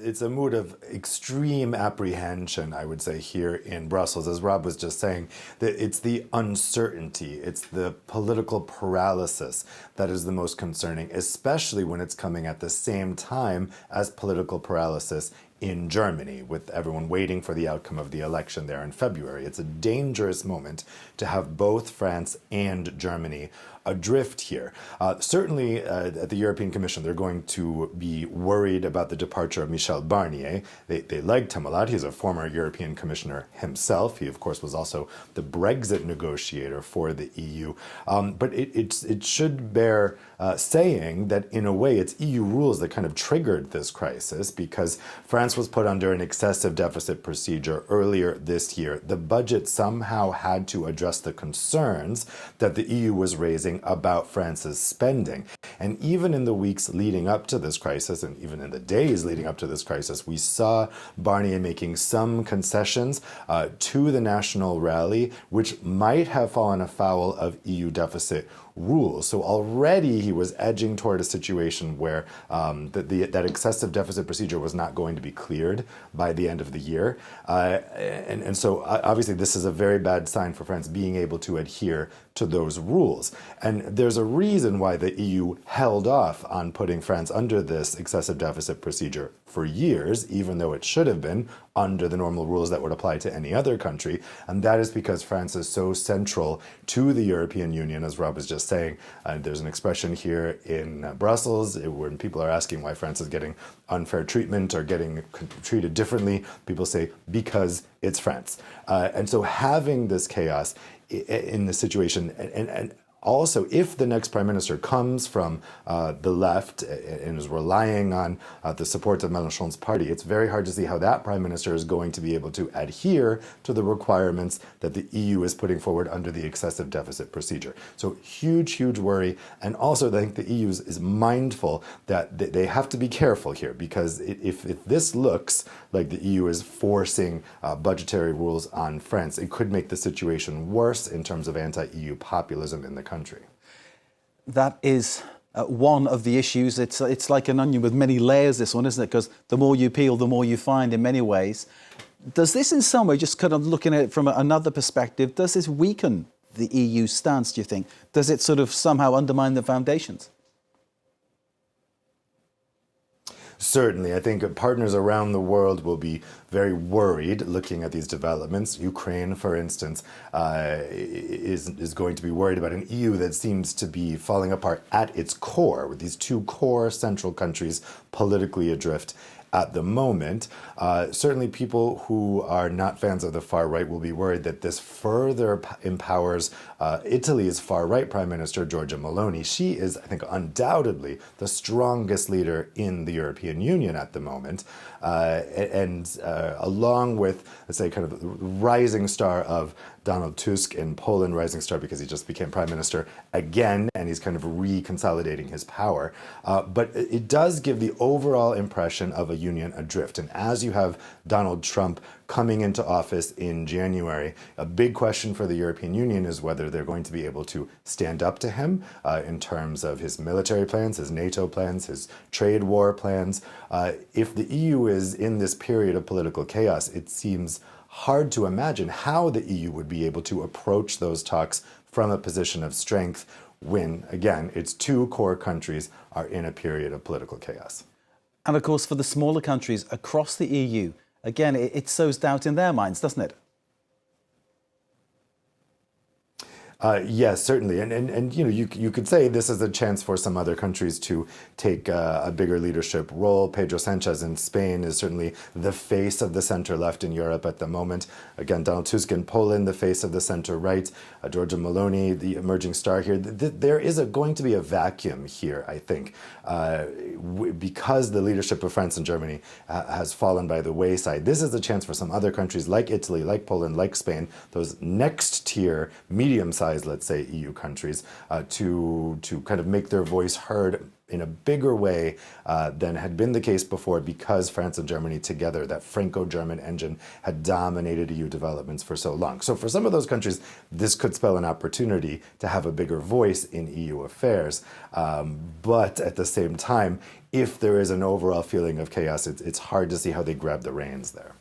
it's a mood of extreme apprehension, I would say, here in Brussels. As Rob was just saying, that it's the uncertainty, it's the political paralysis that is the most concerning, especially when it's coming at the same time as political paralysis in Germany, with everyone waiting for the outcome of the election there in February. It's a dangerous moment to have both France and Germany adrift here. Certainly at the European Commission, they're going to be worried about the departure of Michel Barnier. They liked him a lot. He's a former European Commissioner himself. He, of course, was also the Brexit negotiator for the EU. But it should bear saying that, in a way, it's EU rules that kind of triggered this crisis, because France was put under an excessive deficit procedure earlier this year. The budget somehow had to address the concerns that the EU was raising about France's spending. And even in the weeks leading up to this crisis, and even in the days leading up to this crisis, we saw Barnier making some concessions to the National Rally, which might have fallen afoul of EU deficit rules. So already he was edging toward a situation where that excessive deficit procedure was not going to be cleared by the end of the year. And so obviously this is a very bad sign for France being able to adhere to those rules. And there's a reason why the EU held off on putting France under this excessive deficit procedure for years, even though it should have been under the normal rules that would apply to any other country. And that is because France is so central to the European Union, as Rob was just saying. There's an expression here in Brussels when people are asking why France is getting unfair treatment or getting treated differently, people say, because it's France. And so having this chaos in the situation, and also, if the next prime minister comes from the left and is relying on the support of Mélenchon's party, it's very hard to see how that prime minister is going to be able to adhere to the requirements that the EU is putting forward under the excessive deficit procedure. So huge worry. And also, I think the EU is mindful that they have to be careful here, because if this looks like the EU is forcing budgetary rules on France, it could make the situation worse in terms of anti-EU populism in the country. That is one of the issues. It's like an onion with many layers, this one, isn't it? Because the more you peel, the more you find in many ways. Does this in some way, just kind of looking at it from another perspective, does this weaken the EU stance, do you think? Does it sort of somehow undermine the foundations? Certainly. I think partners around the world will be very worried looking at these developments. Ukraine, for instance, is going to be worried about an EU that seems to be falling apart at its core, with these two core central countries politically adrift at the moment. Certainly people who are not fans of the far right will be worried that this further empowers Italy's far right Prime Minister, Giorgia Meloni. She is, I think, undoubtedly the strongest leader in the European Union at the moment. And along with, let's say, kind of the rising star of Donald Tusk in Poland, rising star because he just became prime minister again, and he's kind of reconsolidating his power. But it does give the overall impression of a union adrift. And as you have Donald Trump coming into office in January, a big question for the European Union is whether they're going to be able to stand up to him in terms of his military plans, his NATO plans, his trade war plans. If the EU is in this period of political chaos, it seems hard to imagine how the EU would be able to approach those talks from a position of strength when, again, its two core countries are in a period of political chaos. And of course, for the smaller countries across the EU, again, it sows doubt in their minds, doesn't it? Yes, certainly. And you know, you could say this is a chance for some other countries to take a bigger leadership role. Pedro Sanchez in Spain is certainly the face of the center-left in Europe at the moment. Again, Donald Tusk in Poland, the face of the center-right. Giorgia Meloni, the emerging star here. There is going to be a vacuum here, I think, because the leadership of France and Germany has fallen by the wayside. This is a chance for some other countries like Italy, like Poland, like Spain, those next-tier, medium-sized mobilize, let's say, EU countries to kind of make their voice heard in a bigger way than had been the case before, because France and Germany together, that Franco-German engine, had dominated EU developments for so long. So for some of those countries, this could spell an opportunity to have a bigger voice in EU affairs. But at the same time, if there is an overall feeling of chaos, it's hard to see how they grab the reins there.